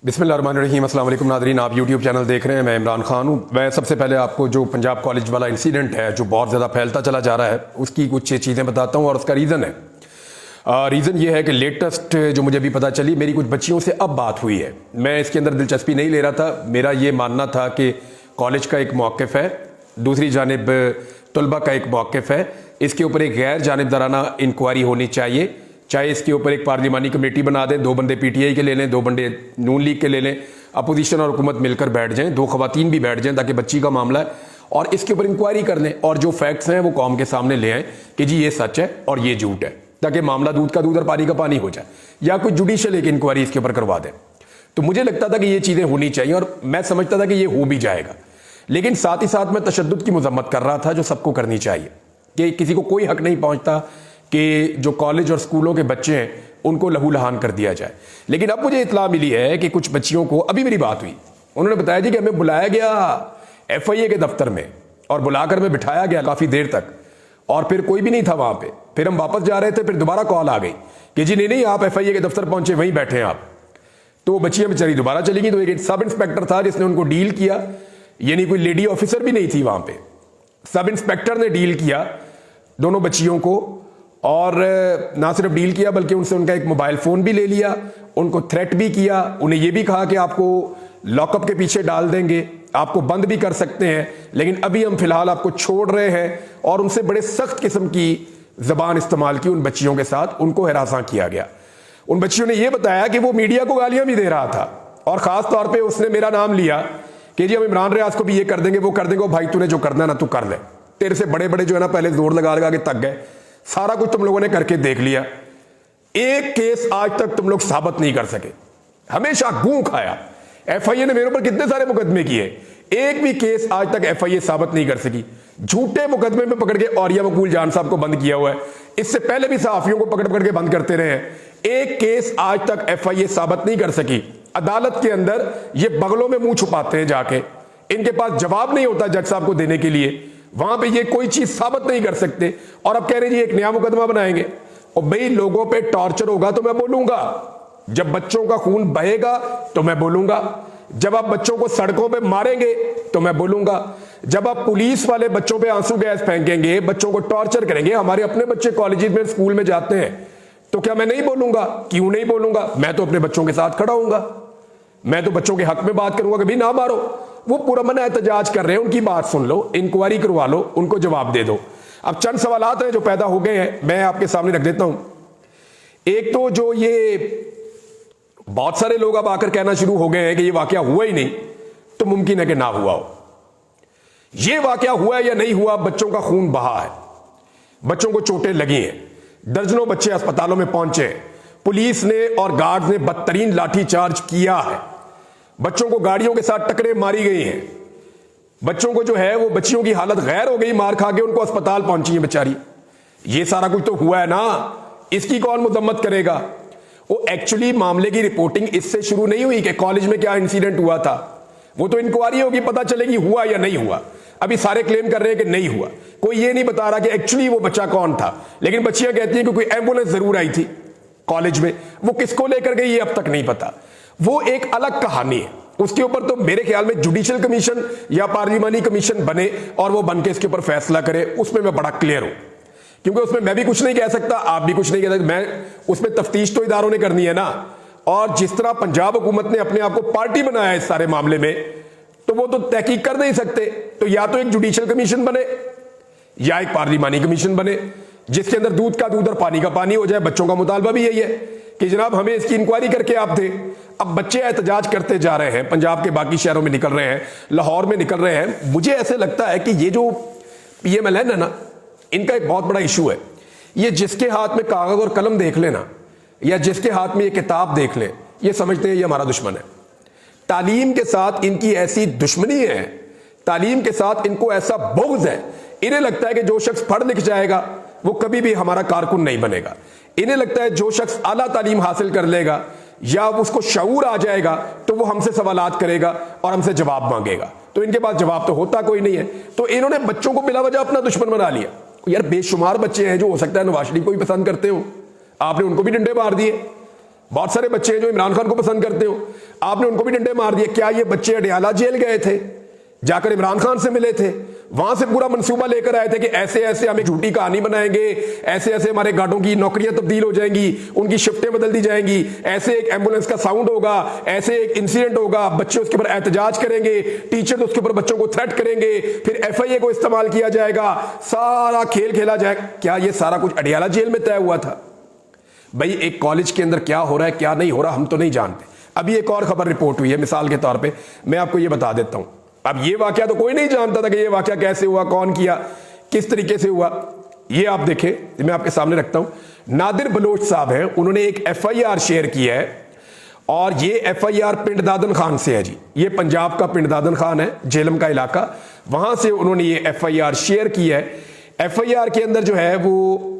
बिस्मिल्लाहिर्रहमानिर्रहीम। अस्सलाम वालेकुम नाज़रीन, आप यूट्यूब चैनल देख रहे हैं। मैं इमरान खान हूँ। मैं सबसे पहले आपको जो पंजाब कॉलेज वाला इंसिडेंट है जो बहुत ज़्यादा फैलता चला जा रहा है उसकी कुछ चीज़ें बताता हूँ और उसका रीज़न है। रीज़न ये है कि लेटेस्ट जो मुझे भी पता चली, मेरी कुछ बच्चियों से अब बात हुई है। मैं इसके अंदर दिलचस्पी नहीं ले रहा था। मेरा ये मानना था कि कॉलेज का एक मौक़िफ़ है, दूसरी जानिब तलबा का एक मौक़िफ़ है। इसके ऊपर एक गैर जानिबदाराना इंक्वायरी होनी चाहिए। चाहे इसके ऊपर एक पार्लिमानी कमेटी बना दें, 2 बंदे पीटीआई के ले लें, 2 बंदे नून लीग के ले लें, अपोजिशन और हुकूमत मिलकर बैठ जाएं, 2 खवातीन भी बैठ जाएं, ताकि बच्ची का मामला है और इसके ऊपर इंक्वायरी कर लें और जो फैक्ट्स हैं वो कौम के सामने ले आएँ कि जी ये सच है और ये झूठ है, ताकि मामला दूध का दूध और पानी का पानी हो जाए, या कोई जुडिशियल एक इंक्वायरी इसके ऊपर करवा दें। तो मुझे लगता था कि ये चीज़ें होनी चाहिए और मैं समझता था कि ये हो भी जाएगा। लेकिन साथ ही साथ मैं तशद्दुद की मजम्मत कर रहा था जो सबको करनी चाहिए, कि किसी को कोई हक नहीं पहुंचता कि जो कॉलेज और स्कूलों के बच्चे हैं उनको लहू लहान कर दिया जाए। लेकिन अब मुझे इत्तला मिली है कि कुछ बच्चियों को, अभी मेरी बात हुई, उन्होंने बताया जी कि हमें बुलाया गया एफआईए के दफ्तर में और बुलाकर में बिठाया गया काफ़ी देर तक और फिर कोई भी नहीं था वहाँ पे। फिर हम वापस जा रहे थे, फिर दोबारा कॉल आ गई कि जी नहीं आप एफआईए के दफ्तर पहुंचे, वहीं बैठे हैं आप। तो वो बच्चियाँ बेचारी दोबारा चली गई। तो एक सब इंस्पेक्टर था जिसने उनको डील किया, यानी कोई लेडी ऑफिसर भी नहीं थी वहाँ पे, सब इंस्पेक्टर ने डील किया दोनों बच्चियों को। और ना सिर्फ डील किया बल्कि उनसे उनका एक मोबाइल फ़ोन भी ले लिया, उनको थ्रेट भी किया, उन्हें यह भी कहा कि आपको लॉकअप के पीछे डाल देंगे, आपको बंद भी कर सकते हैं, लेकिन अभी हम फिलहाल आपको छोड़ रहे हैं। और उनसे बड़े सख्त किस्म की ज़बान इस्तेमाल की उन बच्चियों के साथ, उनको हरासा किया गया। उन बच्चियों ने यह बताया कि वो मीडिया को गालियां भी दे रहा था और ख़ास तौर पर उसने मेरा नाम लिया कि जी हम इमरान रियाज को भी ये कर देंगे, वो कर देंगे, भाई तूने जो करना ना तू कर ले, तेरे से बड़े बड़े जो है ना पहले जोर लगा लगा के थक गए, सारा कुछ तुम लोगों ने करके देख लिया, एक केस आज तक तुम लोग साबित नहीं कर सके, हमेशा गूं खाया। एफआईए ने मेरे ऊपर कितने सारे मुकदमे किए, एक भी केस आज तक एफआईए साबित नहीं कर सकी। झूठे मुकदमे में पकड़ के औरिया मकबूल जान साहब को बंद किया हुआ है, इससे पहले भी सहाफियों को पकड़ पकड़ के बंद करते रहे हैं, एक केस आज तक एफआईए साबित नहीं कर सकी। अदालत के अंदर ये बगलों में मुंह छुपाते हैं जाके, इनके पास जवाब नहीं होता जज साहब को देने के लिए, वहां पे ये कोई चीज साबित नहीं कर सकते और अब कह रहे जी एक नया मुकदमा बनाएंगे। और भाई लोगों पे टॉर्चर होगा तो मैं बोलूंगा, जब बच्चों का खून बहेगा तो मैं बोलूंगा, जब आप बच्चों को सड़कों पे मारेंगे तो मैं बोलूंगा, जब आप पुलिस वाले बच्चों पे आंसू गैस फेंकेंगे, बच्चों को टॉर्चर करेंगे, हमारे अपने बच्चे कॉलेज में स्कूल में जाते हैं, तो क्या मैं नहीं बोलूंगा? क्यों नहीं बोलूंगा? मैं तो अपने बच्चों के साथ खड़ा हूंगा, मैं तो बच्चों के हक में बात करूंगा कि भाई ना मारो। वो पूरा मन एहतजाज कर रहे हैं, उनकी बात सुन लो, इंक्वायरी करवा लो, उनको जवाब दे दो। अब चंद सवालात हैं जो पैदा हो गए हैं, मैं आपके सामने रख देता हूं। एक तो जो ये बहुत सारे लोग अब आकर कहना शुरू हो गए हैं कि ये वाकया हुआ ही नहीं, तो मुमकिन है कि ना हुआ हो। ये वाकया हुआ है या नहीं हुआ, बच्चों का खून बहा है, बच्चों को चोटें लगी हैं, दर्जनों बच्चे अस्पतालों में पहुंचे, पुलिस ने और गार्ड्स ने बदतरीन लाठीचार्ज किया है, बच्चों को गाड़ियों के साथ टक्करें मारी गई हैं, बच्चों को जो है वो बच्चियों की हालत गैर हो गई, मार खा के उनको अस्पताल पहुंची है बेचारी। ये सारा कुछ तो हुआ है ना, इसकी कौन मजम्मत करेगा? वो एक्चुअली मामले की रिपोर्टिंग इससे शुरू नहीं हुई कि कॉलेज में क्या इंसिडेंट हुआ था, वो तो इंक्वायरी होगी, पता चलेगी हुआ या नहीं हुआ। अभी सारे क्लेम कर रहे हैं कि नहीं हुआ, कोई ये नहीं बता रहा कि एक्चुअली वो बच्चा कौन था, लेकिन बच्चियां कहती हैं कि कोई एम्बुलेंस जरूर आई थी कॉलेज में, वो किसको लेकर गई ये अब तक नहीं पता, वो एक अलग कहानी है। उसके ऊपर तो मेरे ख्याल में जुडिशियल कमीशन या पार्लिमानी कमीशन बने और वो बन के इसके ऊपर फैसला करे, उसमें मैं बड़ा क्लियर हूं, क्योंकि उसमें मैं भी कुछ नहीं कह सकता, आप भी कुछ नहीं कह सकते, मैं उसमें तफ्तीश तो इदारों ने करनी है ना। और जिस तरह पंजाब हुकूमत ने अपने आप को पार्टी बनाया है इस सारे मामले में, तो वो तो तहकीक कर नहीं सकते, तो या तो एक जुडिशियल कमीशन बने या एक पार्लिमानी कमीशन बने जिसके अंदर दूध का दूध और पानी का पानी हो जाए। बच्चों का मुतालबा भी यही है कि जनाब हमें इसकी इंक्वायरी करके आप दें। अब बच्चे एहतजाज करते जा रहे हैं, पंजाब के बाकी शहरों में निकल रहे हैं, लाहौर में निकल रहे हैं। मुझे ऐसे लगता है कि ये जो PMLN है ना, इनका एक बहुत बड़ा इशू है। ये जिसके हाथ में कागज और कलम देख लेना या जिसके हाथ में ये किताब देख ले, ये समझते हैं ये हमारा दुश्मन है। तालीम के साथ इनकी ऐसी दुश्मनी है, तालीम के साथ इनको ऐसा बुग़्ज़ है, इन्हें लगता है कि जो शख्स पढ़ लिख जाएगा वो कभी भी हमारा कारकुन नहीं बनेगा। इन्हें लगता है जो शख्स आला तालीम हासिल कर लेगा या उसको शऊर आ जाएगा तो वो हमसे सवालात करेगा और हमसे जवाब मांगेगा, तो इनके पास जवाब तो होता कोई नहीं है। तो इन्होंने बच्चों को बिला वजह अपना दुश्मन बना लिया। यार बेशुमार बच्चे हैं जो हो सकता है नवाज शरीफ को भी पसंद करते हो, आपने उनको भी डंडे मार दिए, बहुत सारे बच्चे हैं जो इमरान खान को पसंद करते हो, आपने उनको भी डंडे मार दिए। क्या ये बच्चे अडयाला जेल गए थे, जाकर इमरान खान से मिले थे, वहां से पूरा मंसूबा लेकर आए थे कि ऐसे ऐसे हम एक झूठी कहानी बनाएंगे, ऐसे ऐसे हमारे गार्डों की नौकरियां तब्दील हो जाएंगी, उनकी शिफ्टें बदल दी जाएंगी, ऐसे एक एम्बुलेंस का साउंड होगा, ऐसे एक इंसिडेंट होगा, बच्चे उसके ऊपर एहतजाज करेंगे, टीचर उसके ऊपर बच्चों को थ्रेट करेंगे, फिर FIA को इस्तेमाल किया जाएगा, सारा खेल खेला जाएगा। क्या ये सारा कुछ अडयाला जेल में तय हुआ था? भाई एक कॉलेज के अंदर क्या हो रहा है क्या नहीं हो रहा हम तो नहीं जानते। अभी एक और खबर रिपोर्ट हुई है, मिसाल के तौर पे मैं आपको ये बता देता हूं। अब ये वाकया तो कोई नहीं जानता था कि ये वाकया कैसे हुआ, कौन किया, किस तरीके से हुआ। ये आप देखें, मैं आपके सामने रखता हूं। नादिर बलोच साहब हैं, उन्होंने एक FIR शेयर किया है और ये FIR पिंड दादन खान से है जी। ये पंजाब का पिंड दादन खान है, झेलम का इलाका, वहां से उन्होंने ये FIR शेयर किया है। FIR के अंदर जो है वो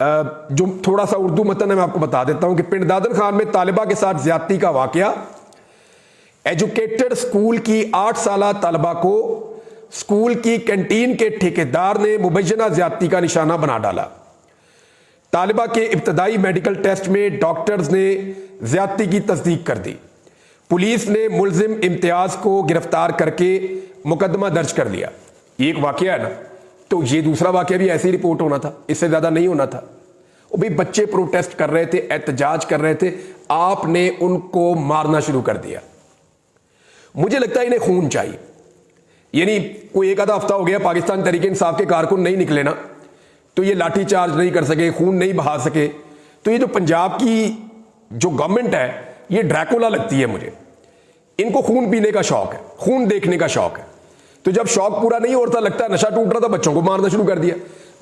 जो थोड़ा सा उर्दू मतन है मैं आपको बता देता हूं कि पिंड दादन खान में तालिबा के साथ ज्यादती का वाकया। एजुकेटेड स्कूल की 8 साला तालिबा को स्कूल की कैंटीन के ठेकेदार ने मुबैना ज्यादती का निशाना बना डाला। तालिबा के इब्तदाई मेडिकल टेस्ट में डॉक्टर्स ने ज्यादती की तस्दीक कर दी। पुलिस ने मुलजिम इम्तियाज को गिरफ्तार करके मुकदमा दर्ज कर लिया। ये एक वाकया है ना, तो ये दूसरा वाकया भी ऐसे ही रिपोर्ट होना था, इससे ज्यादा नहीं होना था। वो भी बच्चे प्रोटेस्ट कर रहे थे, एहतजाज कर रहे थे, आपने उनको मारना शुरू कर दिया। मुझे लगता है इन्हें खून चाहिए। यानी कोई एक आधा हफ्ता हो गया, पाकिस्तान तहरीक इंसाफ के कारकुन नहीं निकले ना, तो ये लाठी चार्ज नहीं कर सके, खून नहीं बहा सके। तो ये जो पंजाब की जो गवर्नमेंट है ये ड्रैकुला लगती है मुझे। इनको खून पीने का शौक है, खून देखने का शौक है। तो जब शौक पूरा नहीं होता, लगता है नशा टूट रहा था, बच्चों को मारना शुरू कर दिया।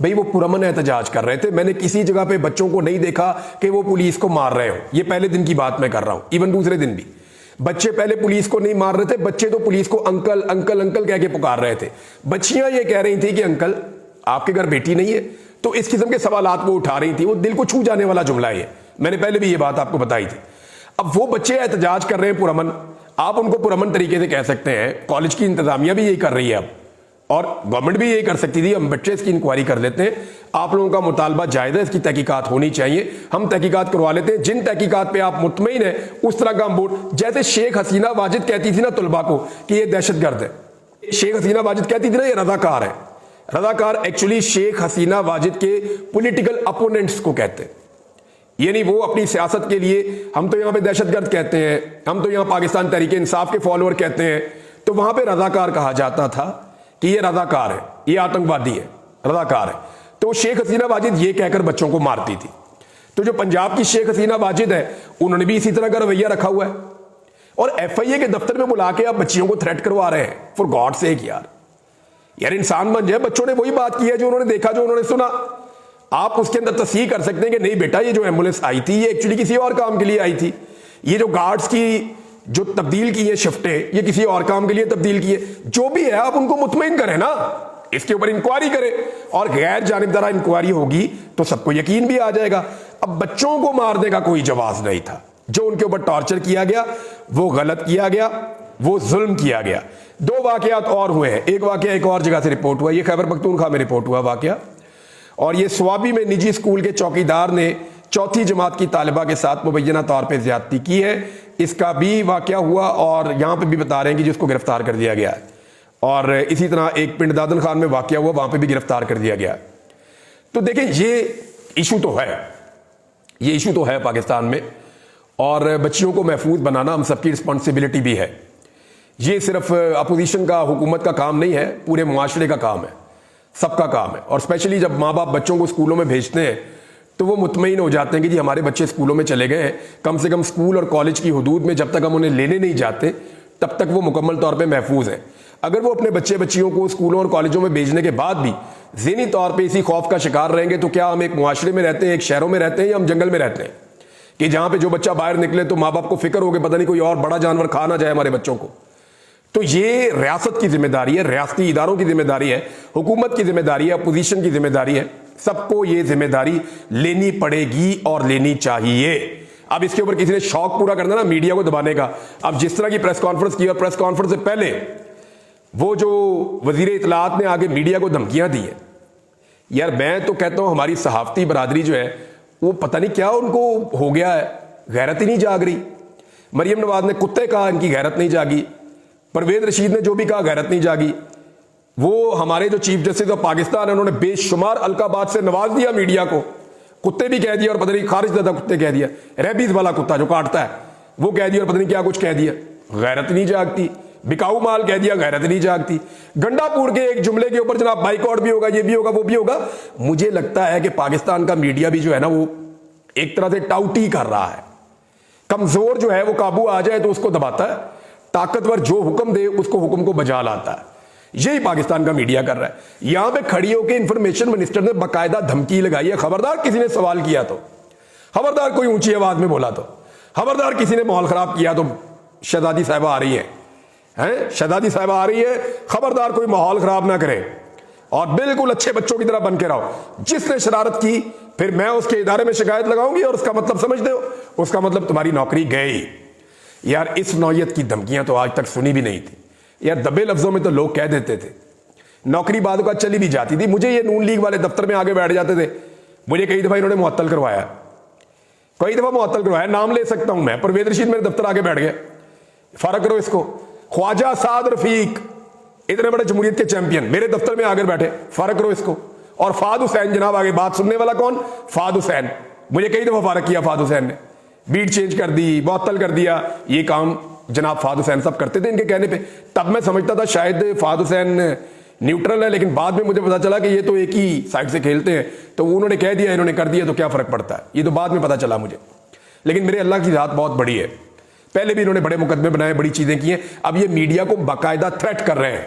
भाई वो पुरअमन एहतजाज कर रहे थे, मैंने किसी जगह पे बच्चों को नहीं देखा कि वो पुलिस को मार रहे हो। ये पहले दिन की बात मैं कर रहा हूं, इवन दूसरे दिन भी बच्चे पहले पुलिस को नहीं मार रहे थे, बच्चे तो पुलिस को अंकल अंकल अंकल कह के पुकार रहे थे। बच्चियां ये कह रही थी कि अंकल आपके घर बेटी नहीं है, तो इस किस्म के सवालात वो उठा रही थी। वो दिल को छू जाने वाला जुमला है, मैंने पहले भी ये बात आपको बताई थी। अब वो बच्चे एहतजाज कर रहे हैं पुरअमन, आप उनको पुरअमन तरीके से कह सकते हैं, कॉलेज की इंतजामिया भी यही कर रही है अब, और गवर्नमेंट भी यही कर सकती थी। हम बच्चे इसकी इंक्वायरी कर लेते हैं, आप लोगों का मुतालबा जायज़ है, इसकी तहकीकात होनी चाहिए, हम तहकीकात करवा लेते हैं। जिन तहकीकात पे आप मुतमईन है उस तरह का हम बोर्ड, जैसे शेख हसीना वाजिद कहती थी ना तलबा को कि ये दहशतगर्द है, शेख हसीना वाजिद कहती थी ना ये रजाकार है। रजाकार एक्चुअली शेख हसीना वाजिद के पॉलिटिकल अपोनेंट्स को कहते हैं, यानी वो अपनी सियासत के लिए, हम तो यहां पे दहशतगर्द कहते हैं, हम तो यहां पाकिस्तान तहरीक इंसाफ के फॉलोअर कहते हैं, तो वहां पे रजाकार कहा जाता था कि ये रजाकार है, ये आतंकवादी है, रजाकार है। तो शेख हसीना वाजिद ये कहकर बच्चों को मारती थी। तो जो पंजाब की शेख हसीना वाजिद है उन्होंने भी इसी तरह का रवैया रखा हुआ है, और FIA के दफ्तर में बुला के आप बच्चियों को थ्रेट करवा रहे हैं। फॉर गॉड सेक यार इंसान बन जाए। बच्चों ने वही बात की है जो उन्होंने देखा, जो उन्होंने सुना। आप उसके अंदर तस्दीक कर सकते हैं कि नहीं बेटा ये जो एम्बुलेंस आई थी ये एक्चुअली किसी और काम के लिए आई थी, ये जो गार्ड्स की जो तब्दील की है शिफ्टें ये किसी और काम के लिए तब्दील की है। जो भी है आप उनको मुतमईन करें ना, इसके ऊपर इंक्वायरी करें, और गैर जानिबदारा इंक्वायरी होगी तो सबको यकीन भी आ जाएगा। अब बच्चों को मारने का कोई जवाब नहीं था, जो उनके ऊपर टॉर्चर किया गया वो गलत किया गया, वो जुल्म किया गया। 2 वाकयात और हुए हैं, एक वाकया एक और जगह से रिपोर्ट हुआ, ये खैबर पख्तूनख्वा में रिपोर्ट हुआ वाकया, और ये स्वाबी में निजी स्कूल के चौकीदार ने 4th जमात की तालिबा के साथ मुबैना तौर पर ज्यादती की है। इसका भी वाकया हुआ और यहां पे भी बता रहे हैं कि जिसको गिरफ्तार कर दिया गया है, और इसी तरह एक पिंड दादन खान में वाकया हुआ, वहां पे भी गिरफ्तार कर दिया गया। तो देखें ये इशू तो है, ये इशू तो है पाकिस्तान में, और बच्चियों को महफूज बनाना हम सबकी रिस्पॉन्सिबिलिटी भी है। ये सिर्फ अपोजिशन का, हुकूमत का काम नहीं है, पूरे मुआशरे का काम है, सबका काम है। और स्पेशली जब माँ बाप बच्चों को स्कूलों में भेजते हैं तो वो मुतमईन हो जाते हैं कि जी हमारे बच्चे स्कूलों में चले गए हैं, कम से कम स्कूल और कॉलेज की हदूद में जब तक हम उन्हें लेने नहीं जाते तब तक वो मुकम्मल तौर पे महफूज है। अगर वो अपने बच्चे बच्चियों को स्कूलों और कॉलेजों में भेजने के बाद भी ज़हनी तौर पे इसी खौफ का शिकार रहेंगे, तो क्या हम एक मुआशरे में रहते हैं, एक शहरों में रहते हैं, या हम जंगल में रहते हैं कि जहां पे जो बच्चा बाहर निकले तो माँ बाप को फिक्र हो गई पता नहीं कोई और बड़ा जानवर खा ना जाए हमारे बच्चों को। तो ये रियासत की जिम्मेदारी है, रियासती इदारों की जिम्मेदारी है, हुकूमत की जिम्मेदारी है, अपोजिशन की जिम्मेदारी है, सबको ये जिम्मेदारी लेनी पड़ेगी और लेनी चाहिए। अब इसके ऊपर किसी ने शौक पूरा करना ना मीडिया को दबाने का, अब जिस तरह की प्रेस कॉन्फ्रेंस की, और प्रेस कॉन्फ्रेंस से पहले वो जो वजीर इत्तलात ने आगे मीडिया को धमकियां दी है, यार मैं तो कहता हूं हमारी सहाफती बरादरी जो है वो पता नहीं क्या उनको हो गया है, गैरत ही नहीं जाग रही। मरियम नवाज ने कुत्ते कहा, इनकी गैरत नहीं जागी। परवेज रशीद ने जो भी कहा, गैरत नहीं जागी। वो हमारे जो चीफ जस्टिस ऑफ पाकिस्तान है, उन्होंने बेशुमार अलकाबात से नवाज दिया मीडिया को, कुत्ते भी कह दिया और पता नहीं खारिज दादा कुत्ते कह दिया, रेबीज वाला कुत्ता जो काटता है वो कह दिया और पता नहीं क्या कुछ कह दिया, गैरत नहीं जागती। बिकाऊ माल कह दिया, गैरत नहीं जागती। गंडापुर के एक जुमले के ऊपर जनाब बाइकआउट भी होगा, ये भी होगा, वो भी होगा। मुझे लगता है कि पाकिस्तान का मीडिया भी जो है ना, वो एक तरह से टाउटी कर रहा है। कमजोर जो है वो काबू आ जाए तो उसको दबाता है, ताकतवर जो हुक्म दे उसको हुक्म को बजा लाता है। यही पाकिस्तान का मीडिया कर रहा है। यहां पे खड़ी होकर इंफॉर्मेशन मिनिस्टर ने बाकायदा धमकी लगाई है, खबरदार किसी ने सवाल किया तो, खबरदार कोई ऊंची आवाज में बोला तो, खबरदार किसी ने माहौल खराब किया तो शहजादी साहिबा आ रही है, शहजादी साहिबा आ रही है, खबरदार कोई माहौल खराब ना करे और बिल्कुल अच्छे बच्चों की तरह बन के रहो। जिसने शरारत की फिर मैं उसके इदारे में शिकायत लगाऊंगी और उसका मतलब समझते हो, उसका मतलब तुम्हारी नौकरी गई। यार इस नौयत की धमकियां तो आज तक सुनी भी नहीं थी। यार दबे लफ्जों में तो लोग कह देते थे, नौकरी बाद का चली भी जाती थी। मुझे ये नून लीग वाले दफ्तर में आगे बैठ जाते थे, मुझे कई दफा इन्होंने मुअत्तल करवाया, कई दफा मुअत्तल करवाया, नाम ले सकता हूं मैं। परवेज रशीद मेरे दफ्तर आगे बैठ गया, फर्क करो इसको। ख्वाजा साद रफीक, इतने बड़े जमहूरियत के चैंपियन, मेरे दफ्तर में आगे बैठे, फर्क करो इसको। और फाद हुसैन जनाब आगे, बात सुनने वाला कौन? फाद हुसैन। मुझे कई दफा फारक किया फाद हुसैन ने, बीट चेंज कर दी, मुअत्तल कर दिया। ये काम जनाब फाद हुसैन सब करते थे इनके कहने पे। तब मैं समझता था शायद फाद हुसैन न्यूट्रल है, लेकिन बाद में मुझे पता चला कि ये तो एक ही साइड से खेलते हैं। तो उन्होंने कह दिया, इन्होंने कर दिया, तो क्या फर्क पड़ता है, ये तो बाद में पता चला मुझे। लेकिन मेरे अल्लाह की जात बहुत बड़ी है, पहले भी इन्होंने बड़े मुकदमे बनाए, बड़ी चीजें की हैं। अब ये मीडिया को बाकायदा थ्रेट कर रहे हैं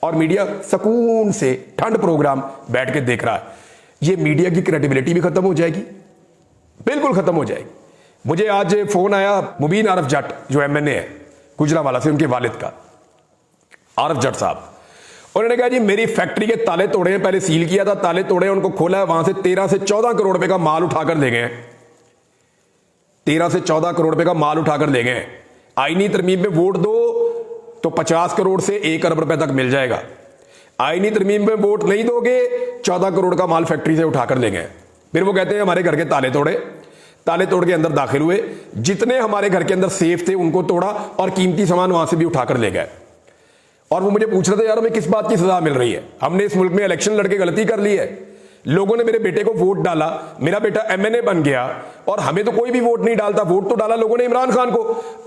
और मीडिया सुकून से ठंड प्रोग्राम बैठ के देख रहा है। ये मीडिया की क्रेडिबिलिटी भी खत्म हो जाएगी, बिल्कुल खत्म हो जाएगी। मुझे आज फोन आया मुबीन आरफ जट जो एमएनए है गुजरांवाला से, उनके वालिद का, आरफ जट साहब। उन्होंने कहा जी मेरी फैक्ट्री के ताले तोड़े हैं, पहले सील किया था, ताले तोड़े, उनको खोला है, वहां से 13 से 14 करोड़ रुपए का माल उठाकर ले गए हैं। 13 से 14 करोड़ रुपए का माल उठाकर ले गए हैं। आईनी तरमीम में वोट दो तो 50 करोड़ से 1 अरब रुपए तक मिल जाएगा। आईनी तरमीम में वोट नहीं दोगे, 14 करोड़ का माल फैक्ट्री से उठाकर ले गए। फिर वो कहते हैं हमारे घर के ताले तोड़े, ताले तोड़ के अंदर दाखिल हुए, जितने हमारे घर के अंदर सेफ थे उनको तोड़ा और कीमती सामान वहां से भी उठाकर ले गए। और वो मुझे पूछ रहे थे यार हमें किस बात की सजा मिल रही है, हमने इस मुल्क में इलेक्शन लड़के गलती कर ली है, लोगों ने मेरे बेटे को वोट डाला, मेरा बेटा एमएनए बन गया और हमें तो कोई भी वोट नहीं डालता, वोट तो डाला लोगों ने इमरान खान को।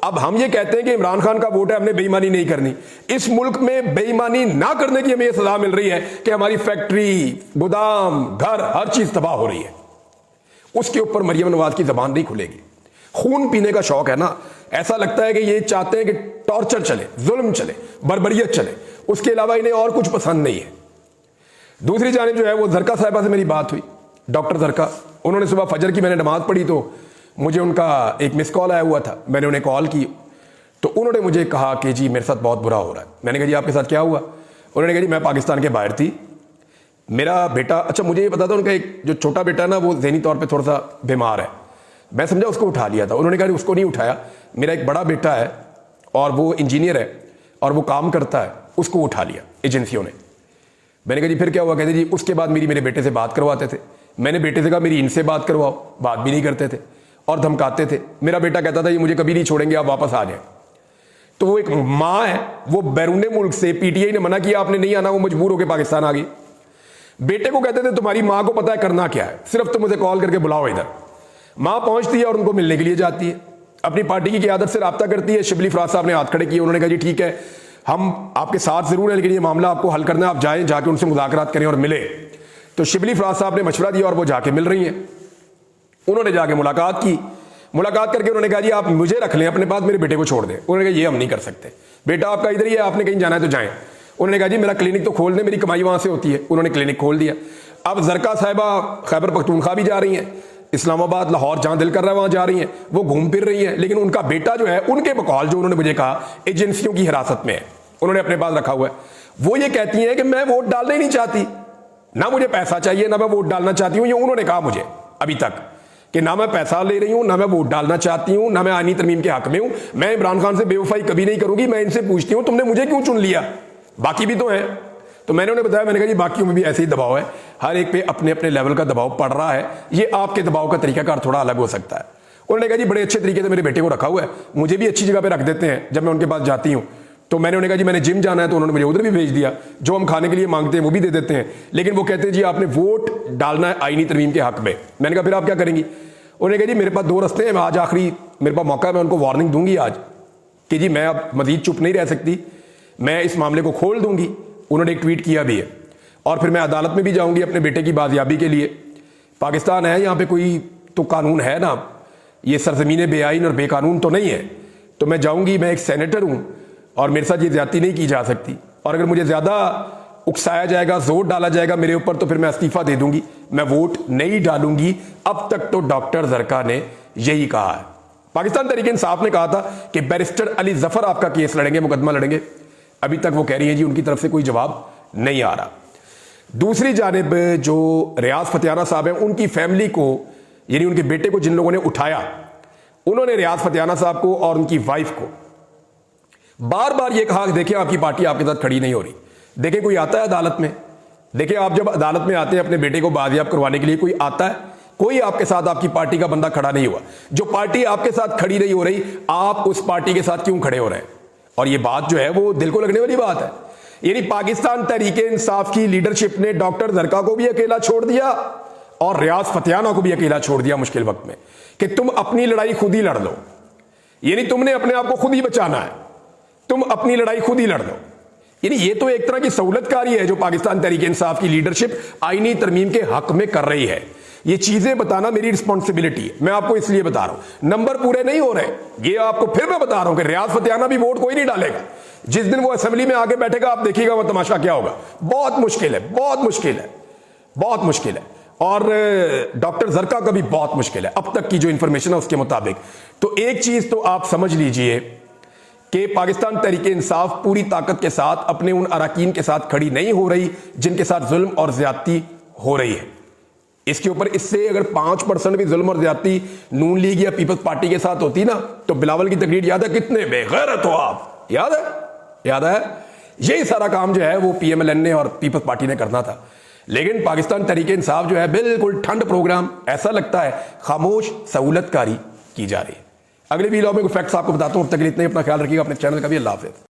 अब हम ये कहते हैं कि इमरान खान का वोट है, हमने बेईमानी नहीं करनी। इस मुल्क में बेईमानी ना करने की हमें यह सजा मिल रही है कि हमारी फैक्ट्री, गोदाम, घर, हर चीज तबाह हो रही है। उसके ऊपर मरियम नवाज की जबान नहीं खुलेगी। खून पीने का शौक है ना, ऐसा लगता है कि ये चाहते हैं कि टॉर्चर चले, जुल्म चले, बर्बरियत चले, उसके अलावा इन्हें और कुछ पसंद नहीं है। दूसरी जानिब जो है वो जरका साहिबा से मेरी बात हुई, डॉक्टर जरका। उन्होंने सुबह फजर की मैंने नमाज पढ़ी तो मुझे उनका एक मिस कॉल आया हुआ था, मैंने उन्हें कॉल की तो उन्होंने मुझे कहा कि जी मेरे साथ बहुत बुरा हो रहा है। मैंने कहा जी आपके साथ क्या हुआ? उन्होंने कहा जी मैं पाकिस्तान के बाहर थी, मेरा बेटा, अच्छा मुझे ये पता था उनका एक जो छोटा बेटा है ना वो ज़हनी तौर पे थोड़ा सा बीमार है, मैं समझा उसको उठा लिया था। उन्होंने कहा उसको नहीं उठाया, मेरा एक बड़ा बेटा है और वो इंजीनियर है और वो काम करता है, उसको उठा लिया एजेंसियों ने। मैंने कहा जी फिर क्या हुआ? कहते जी उसके बाद मेरे बेटे से बात करवाते थे। मैंने बेटे से कहा मेरी इनसे बात करवाओ, बात भी नहीं करते थे और धमकाते थे। मेरा बेटा कहता था ये मुझे कभी नहीं छोड़ेंगे, आप वापस आ जाए। तो वो एक माँ है, वो बैरूने मुल्क से, पीटीआई ने मना किया आपने नहीं आना, वो मजबूर होकर पाकिस्तान आ गई। बेटे को कहते थे तुम्हारी माँ को पता है करना क्या है, सिर्फ तुम मुझे कॉल करके बुलाओ इधर। माँ पहुंचती है और उनको मिलने के लिए जाती है, अपनी पार्टी की क़यादत से रब्ता करती है। शिबली फराज साहब ने हाथ खड़े किए, उन्होंने कहा जी ठीक है हम आपके साथ जरूर है, लेकिन ये मामला आपको हल करना है, आप जाएं, जाके उनसे मुज़ाकरात करें और मिले। तो शिबली फराज साहब ने मशवरा दिया और वो जाके मिल रही हैं। उन्होंने जाके मुलाकात की, मुलाकात करके उन्होंने कहा जी आप मुझे रख लें अपने पास, मेरे बेटे को छोड़ दें। उन्होंने कहा ये हम नहीं कर सकते, बेटा आपका इधर ही है, आपने कहीं जाना है तो जाएं। उन्होंने कहा जी मेरा क्लिनिक तो खोल दें, मेरी कमाई वहां से होती है। उन्होंने क्लिनिक खोल दिया। अब जरका साहिबा खैबर पख्तूनख्वा भी जा रही हैं, इस्लामाबाद, लाहौर, जहां दिल कर रहा है वहां जा रही हैं, वो घूम फिर रही हैं। लेकिन उनका बेटा जो है उनके बकौल जो उन्होंने मुझे कहा एजेंसियों की हिरासत में है, उन्होंने अपने पास रखा हुआ है। वो ये कहती हैं कि मैं वोट डालना ही नहीं चाहती, ना मुझे पैसा चाहिए, ना मैं वोट डालना चाहती हूँ। ये उन्होंने कहा मुझे अभी तक कि ना मैं पैसा ले रही हूं, ना मैं वोट डालना चाहती हूं, ना मैं आईनी तरमीम के हक में हूं। मैं इमरान खान से बेवफाई कभी नहीं करूंगी। मैं इनसे पूछती हूं तुमने मुझे क्यों चुन लिया, बाकी भी तो हैं। तो मैंने उन्हें बताया, मैंने कहा जी बाकियों में भी ऐसे ही दबाव है, हर एक पे अपने अपने लेवल का दबाव पड़ रहा है, ये आपके दबाव का तरीकाकार थोड़ा अलग हो सकता है। उन्होंने कहा जी बड़े अच्छे तरीके से मेरे बेटे को रखा हुआ है, मुझे भी अच्छी जगह पे रख देते हैं जब मैं उनके पास जाती हूँ। तो मैंने उन्हें कहा जी मैंने जिम जाना है, तो उन्होंने मुझे उधर भी भेज दिया, जो हम खाने के लिए मांगते हैं वो भी दे देते हैं। लेकिन वो कहते हैं जी आपने वोट डालना है आईनी तरमीम के हक में। मैंने कहा फिर आप क्या करेंगी? उन्होंने कहा जी मेरे पास दो रास्ते हैं, आज आखिरी मेरे पास मौका है, मैं उनको वार्निंग दूंगी आज कि जी मैं अब मजीद चुप नहीं रह सकती, मैं इस मामले को खोल दूंगी। उन्होंने एक ट्वीट किया भी है। और फिर मैं अदालत में भी जाऊंगी अपने बेटे की बाजियाबी के लिए। पाकिस्तान है, यहाँ पे कोई तो कानून है ना, ये सरजमीन बेआईन और बेकानून तो नहीं है। तो मैं जाऊंगी, मैं एक सेनेटर हूं और मेरे साथ ये ज्यादती नहीं की जा सकती। और अगर मुझे ज्यादा उकसाया जाएगा, जोर डाला जाएगा मेरे ऊपर, तो फिर मैं इस्तीफा दे दूंगी, मैं वोट नहीं डालूंगी। अब तक तो डॉक्टर जरका ने यही कहा है। पाकिस्तान तहरीक इंसाफ ने कहा था कि बैरिस्टर अली जफर आपका केस लड़ेंगे, मुकदमा लड़ेंगे। अभी तक वो कह रही है जी उनकी तरफ से कोई जवाब नहीं आ रहा। दूसरी जानिब जो रियाज फतियाना साहब हैं, उनकी फैमिली को, यानी उनके बेटे को जिन लोगों ने उठाया, उन्होंने रियाज फतियाना साहब को और उनकी वाइफ को बार बार ये कहा कि देखिए आपकी पार्टी आपके साथ खड़ी नहीं हो रही। देखिए कोई आता है अदालत में, देखिए आप जब अदालत में आते हैं अपने बेटे को बाजियाब करवाने के लिए, कोई आता है? कोई आपके साथ आपकी पार्टी का बंदा खड़ा नहीं हुआ। जो पार्टी आपके साथ खड़ी नहीं हो रही, आप उस पार्टी के साथ क्यों खड़े हो रहे हैं? और ये बात जो है वो दिल को लगने वाली बात है। यानी पाकिस्तान तहरीक इंसाफ की लीडरशिप ने डॉक्टर जरका को भी अकेला छोड़ दिया और रियाज फतियाना को भी अकेला छोड़ दिया मुश्किल वक्त में, कि तुम अपनी लड़ाई खुद ही लड़ लो। यानी तुमने अपने आप को खुद ही बचाना है, तुम अपनी लड़ाई खुद ही लड़ लो। यानी ये तो एक तरह की सहूलतकारी है जो पाकिस्तान तहरीक इंसाफ की लीडरशिप आईनी तरमीम के हक में कर रही है। ये चीजें बताना मेरी रिस्पॉन्सिबिलिटी है, मैं आपको इसलिए बता रहा हूं। नंबर पूरे नहीं हो रहे, ये आपको फिर मैं बता रहा हूं कि रियाज फतियाना भी वोट कोई नहीं डालेगा। जिस दिन वो असेंबली में आके बैठेगा, आप देखिएगा वो तमाशा क्या होगा। बहुत मुश्किल है, बहुत मुश्किल है, बहुत मुश्किल है। और डॉक्टर जरका का भी बहुत मुश्किल है अब तक की जो इंफॉर्मेशन है उसके मुताबिक। तो एक चीज तो आप समझ लीजिए कि पाकिस्तान तहरीक इंसाफ पूरी ताकत के साथ अपने उन अरकान के साथ खड़ी नहीं हो रही जिनके साथ जुल्म और ज्यादती हो रही है। इसके ऊपर इससे अगर 5% भी जुल्म और ज्यादती नून लीग या पीपल्स पार्टी के साथ होती ना, तो बिलावल की तकरीर याद है, कितने बेगैरत हो आप, याद है? याद है? यही सारा काम जो है वो पीएमएलएन ने और पीपल्स पार्टी ने करना था। लेकिन पाकिस्तान तहरीक इंसाफ जो है बिल्कुल ठंड प्रोग्राम, ऐसा लगता है खामोश सहूलतकारी की जा रही है। अगले वीडियो में कुछ फैक्ट्स आपको बताता हूं। अब तक के लिए इतना ही, अपना ख्याल रखिएगा, अपने चैनल का भी। अल्लाह हाफिज़।